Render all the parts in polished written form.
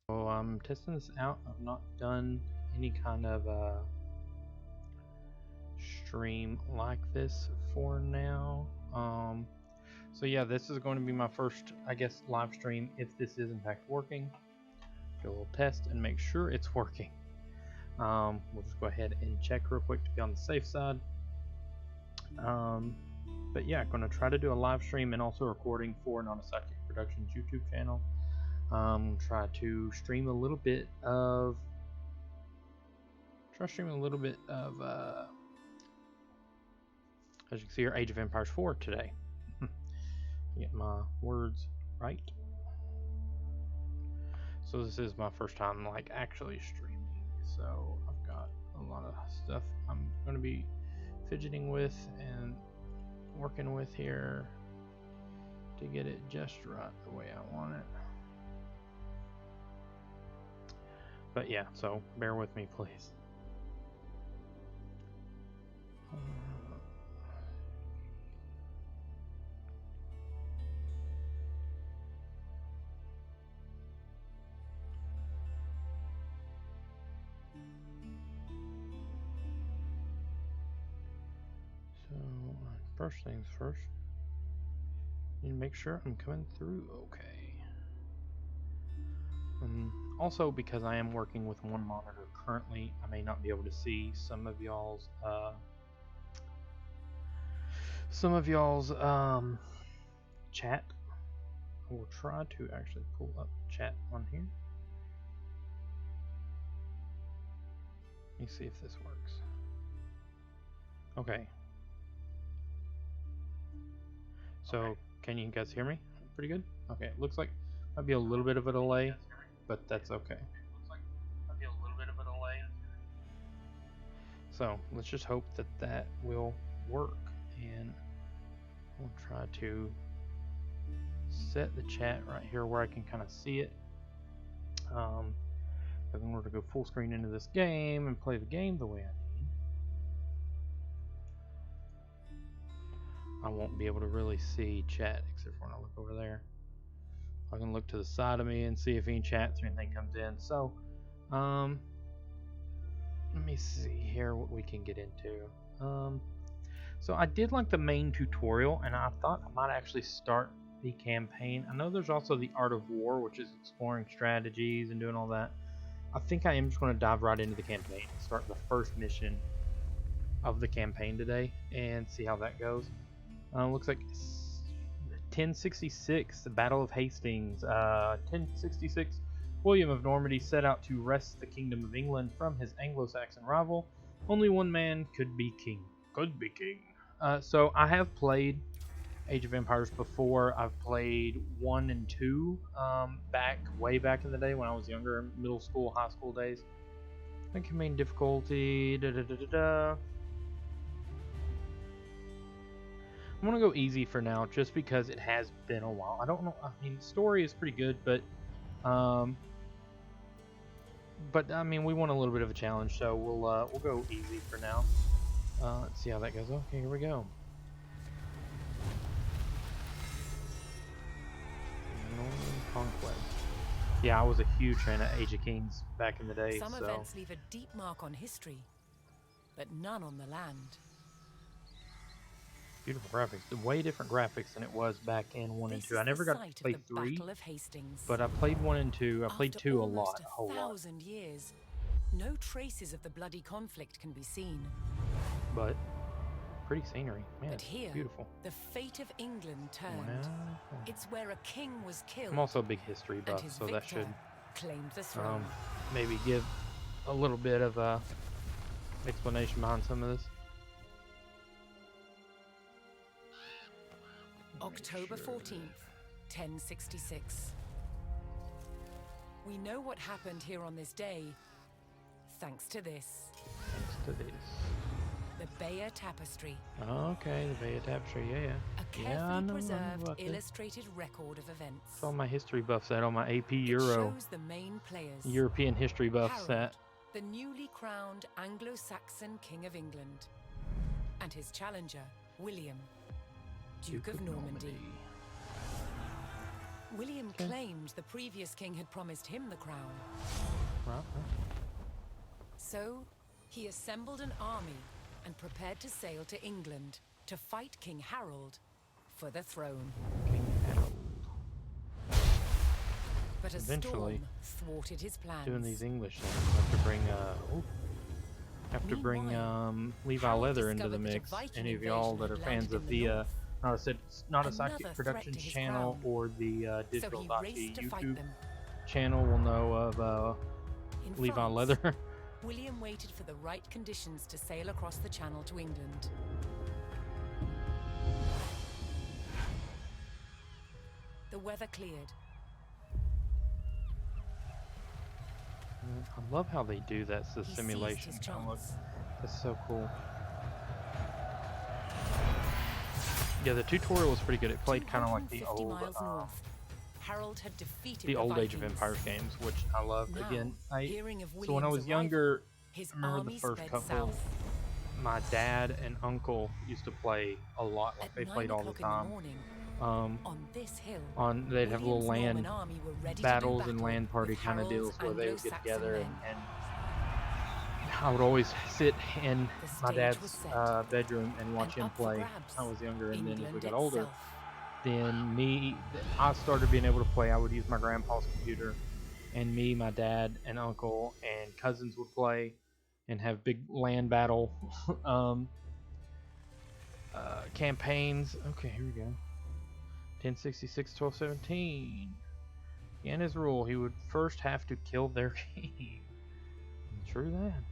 So I'm testing this out. I've not done any kind of stream like this for now. So yeah, this is going to be my first, I guess, live stream if this is in fact working. Do a little test and make sure it's working. We'll just go ahead and check real quick to be on the safe side. But yeah, going to try to do a live stream and also recording for Not a Sidekick Productions YouTube channel. Try to stream a little bit of as you can see here, Age of Empires 4 today. Get my words right. So this is my first time like actually streaming, so I've got a lot of stuff I'm going to be fidgeting with and working with here to get it just right the way I want it. But yeah, so bear with me, please. So first things first, need to make sure I'm coming through okay. Also, because I am working with one monitor currently, I may not be able to see some of y'all's chat. I will try to actually pull up chat on here. Let me see if this works. Okay. So, can you guys hear me? Pretty good? Okay, it looks like might be a little bit of a delay, but that's okay. So, let's just hope that that will work, and we'll try to set the chat right here where I can kind of see it. Because in order to go full screen into this game and play the game the way I need, I won't be able to really see chat except for when I look over there. I can look to the side of me and see if any chats or anything comes in. So, let me see here what we can get into. So I did like the main tutorial, and I thought I might actually start the campaign. I know there's also the Art of War, which is exploring strategies and doing all that. I think I am just going to dive right into the campaign and start the first mission of the campaign today and see how that goes. Looks like 1066, the Battle of Hastings. 1066, William of Normandy set out to wrest the Kingdom of England from his Anglo-Saxon rival. Only one man could be king. So I have played Age of Empires before. I've played 1 and 2 way back in the day when I was younger, middle school, high school days. I think main difficulty. I'm gonna go easy for now, just because it has been a while. I don't know. I mean, the story is pretty good, but I mean, we want a little bit of a challenge, so we'll go easy for now. Let's see how that goes. Okay, here we go. Conquest. Yeah, I was a huge fan of Age of Kings back in the day. Some events leave a deep mark on history, but none on the land. Beautiful graphics. Way different graphics than it was back in 1 and 2. I never got to play 3, but I played 1 and 2. I played 2 a lot, a whole lot. 1,000 years, no traces of the bloody conflict can be seen. But pretty scenery, man. But here, beautiful. The fate of England turned. Wow. It's where a king was killed. I'm also a big history buff, so that should claimed the throne. Maybe give a little bit of explanation behind some of this. October 14th, 1066. We know what happened here on this day, thanks to this. Thanks to this. The Bayeux Tapestry. Okay, the Bayeux Tapestry, yeah. A carefully preserved, illustrated record of events. It's all my history buffs at, all my AP Euro. It shows the main players. European history buffs Harold, at. The newly crowned Anglo-Saxon King of England. And his challenger, William, Duke of Normandy. William claimed the previous king had promised him the crown. Right. So, he assembled an army and prepared to sail to England to fight King Harold for the throne. King Harold. But a Eventually, storm thwarted his plans. doing these English things, have to bring Levi Harold Leather into the discovered that a mix. Viking Any of y'all that are invasion had fans of landed in the the not a Another Sidekick threat Productions to his channel crown. or the So Digital he Dachi raced to fight YouTube them. channel will know of In Levi France, Leather. William waited for the right conditions to sail across the channel to England. The weather cleared. I love how they do that. The He simulation. seized his Oh, look, chance. that's so cool. Yeah, the tutorial was pretty good. It played kind of like the 250 old, miles north, Harold had defeated the old Age of Vikings. Empires games, which I love. Now, Again, hearing of so when I William's was arrival, younger, his I remember army the first sped couple. south. My dad and uncle used to play a lot. Like At they 9 played all the o'clock in the time. morning, on this hill, They'd have little William's land Norman army were ready to do battles and battle land party with kind of Harold's deals where they would get Anglo-Saxon together men. and I would always sit in The my stage was dad's set, bedroom and watch and him up for play. grabs, I was younger, and then as we England got older, itself. then I started being able to play. I would use my grandpa's computer, and me, my dad, and uncle and cousins would play and have big land battle campaigns. Okay, here we go. 1066, 1217. In his rule, he would first have to kill their king. True that.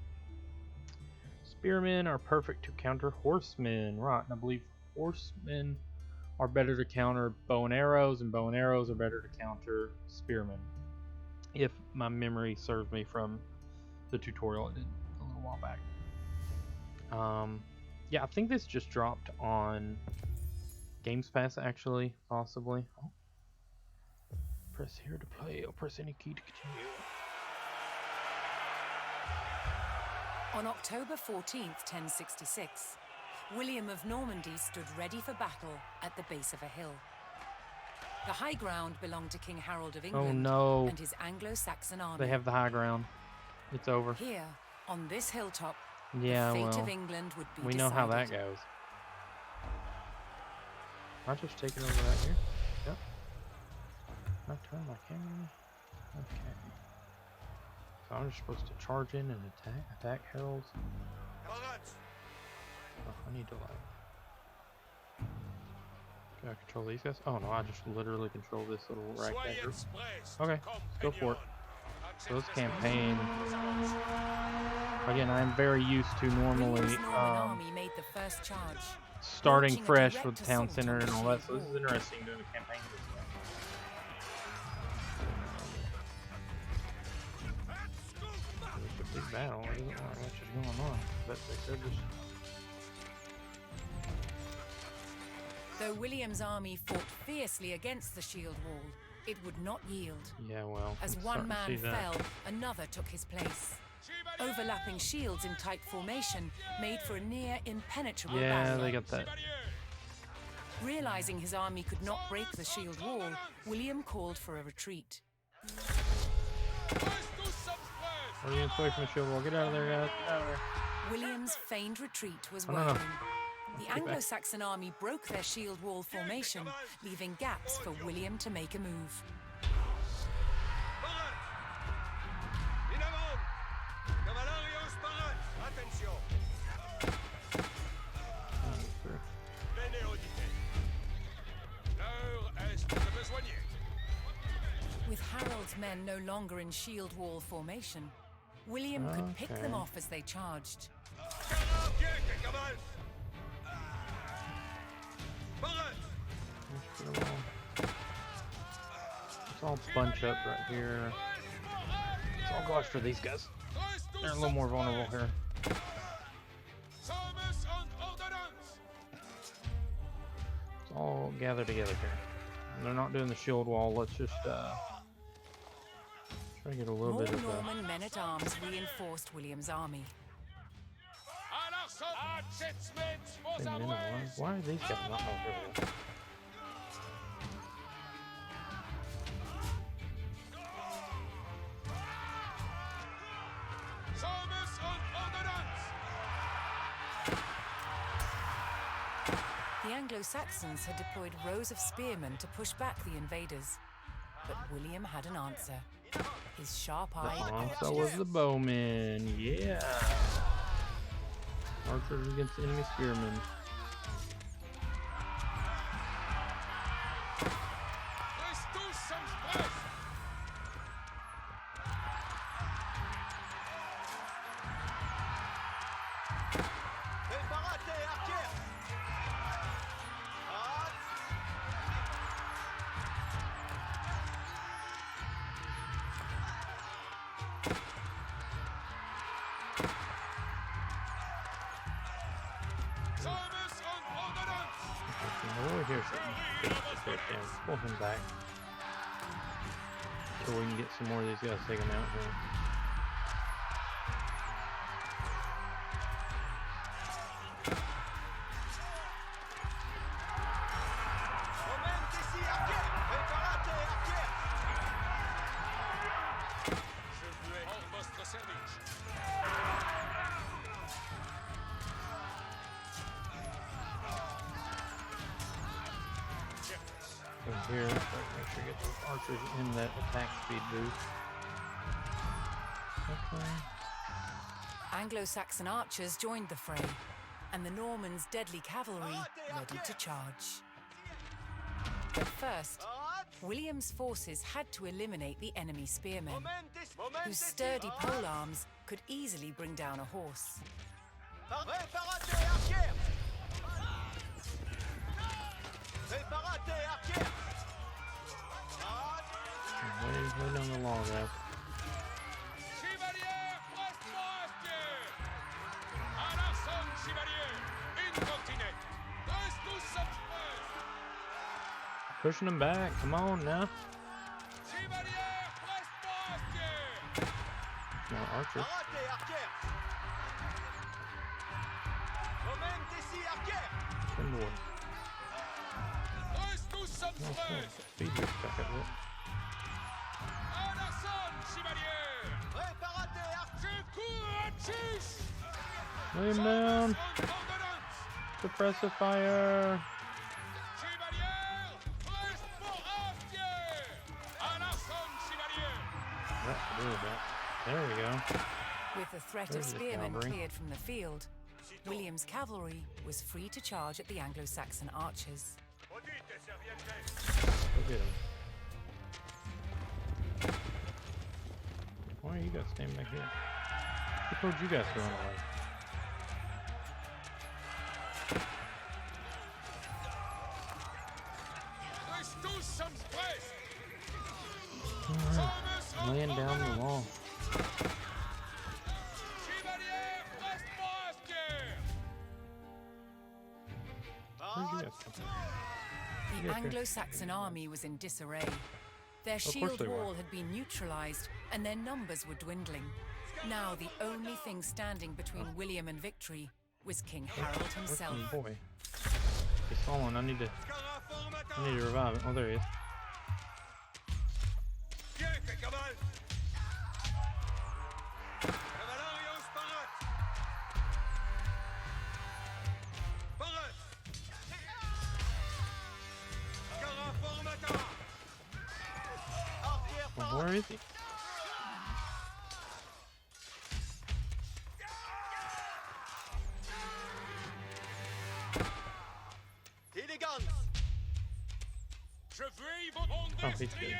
Spearmen are perfect to counter horsemen. Right, and I believe horsemen are better to counter bow and arrows are better to counter spearmen. If my memory serves me from the tutorial I did a little while back. Yeah, I think this just dropped on Games Pass, actually, possibly. Oh. Press here to play, or press any key to continue. On October 14th, 1066, William of Normandy stood ready for battle at the base of a hill. The high ground belonged to King Harold of England and his Anglo-Saxon army. They have the high ground. It's over. Here, on this hilltop, yeah, the fate well, of England would be we decided. know how that goes. Am I just taking over right here? Yep. Can I turn my camera? Okay. So I'm just supposed to charge in and attack heralds. Oh, I need to like. Can I control these guys? Oh no, I just literally control this little ragtag. Okay, go for it. So this campaign. Again, I'm very used to normally William's Norman army made the first charge, starting launching a fresh direct with the town assault center on and the all that. shield So this is wall. interesting doing a campaign this way. It's a big battle. I don't know what's going on. But they said this. Though William's army fought fiercely against the shield wall, it would not yield. Yeah, well. As I'm one starting to man see that. fell, another took his place. Overlapping shields in tight formation made for a near impenetrable Yeah, barrier. they got that. Realizing his army could not break the shield wall, William called for a retreat. What are you away from the shield wall? Get out of there, guys. Get out of there. William's feigned retreat was No. working. The Get back. Anglo-Saxon army broke their shield wall formation, leaving gaps for William to make a move. With Harold's men no longer in shield wall formation, William could pick them off as they charged. Let's all bunch up right here. Let's all go after these guys. They're a little more vulnerable here. Let's all gather together here. They're not doing the shield wall. Let's just try to get a little More bit of Norman men-at-arms reinforced William's army. Why are these guys not over here? Anglo-Saxons had deployed rows of spearmen to push back the invaders. But William had an answer. His sharp-eyed So archers. was the bowman. Yeah. Archers against enemy spearmen. Oh, here's something. Pull him back. So we can get some more of these guys taken out here. Here, so make sure you get those archers in that attack speed boost. Okay. Anglo-Saxon archers joined the fray, and the Normans' deadly cavalry ready to charge. But first, William's forces had to eliminate the enemy spearmen, whose sturdy polearms could easily bring down a horse. Way down the law there. Pushing them back. Come on now. More archers. Inboard. Speed boost back up there. Lay him down. Suppressive fire. There we go. With the threat of spearmen cleared from the field, William's cavalry was free to charge at the Anglo-Saxon archers. Go get him. Why are you guys standing back here? Who told you guys to run away? Laying down the wall. Where'd you guys come from? The Anglo-Saxon army was in disarray. Their shield wall had been neutralized, and their numbers were dwindling. Now the only thing standing between William and victory was King Harold himself. Oh boy. He's falling. I need to revive it. Oh, there he is. Well, where is he? Oh, he's good.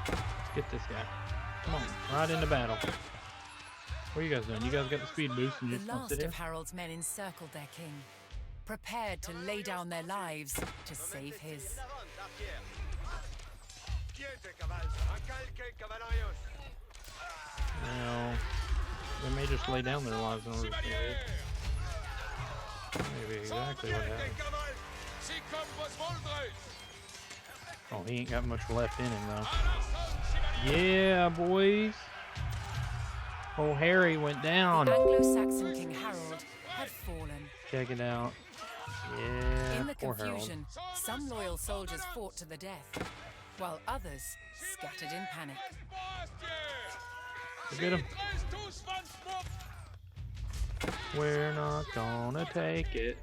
Let's get this guy. Come on, right into battle. What are you guys doing? You guys got the speed boost and you just The want to sit last here? of Harold's men encircled their king, prepared to lay down their lives to save his. Now, they may just lay down their lives in order to save it. Maybe exactly what happened. Oh, he ain't got much left in him, though. Yeah, boys. Oh, Harry went down. The Anglo-Saxon King Harold had fallen. Check it out. Yeah, In the poor Harold. confusion, some loyal soldiers fought to the death, while others scattered in panic. Get him. We're not gonna take it.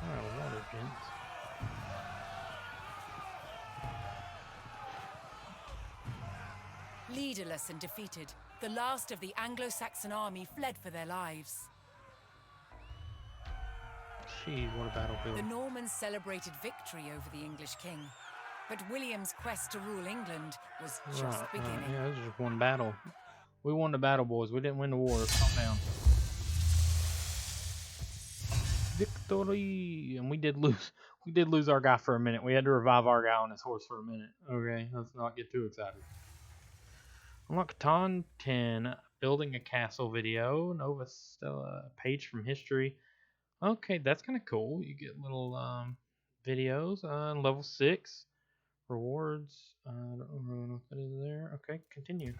Alright, water, gents. Leaderless and defeated, the last of the Anglo-Saxon army fled for their lives. Jeez, what a battlefield. The Normans celebrated victory over the English king, but William's quest to rule England was just beginning. Yeah, this is just one battle. We won the battle, boys. We didn't win the war. Calm down. Victory! And we did lose. We did lose our guy for a minute. We had to revive our guy on his horse for a minute. Okay, let's not get too excited. Unlock Catan 10. Building a castle video. Nova Stella. Page from history. Okay, that's kind of cool. You get little videos. Level 6. Rewards. I don't really know if that is there. Okay, continue.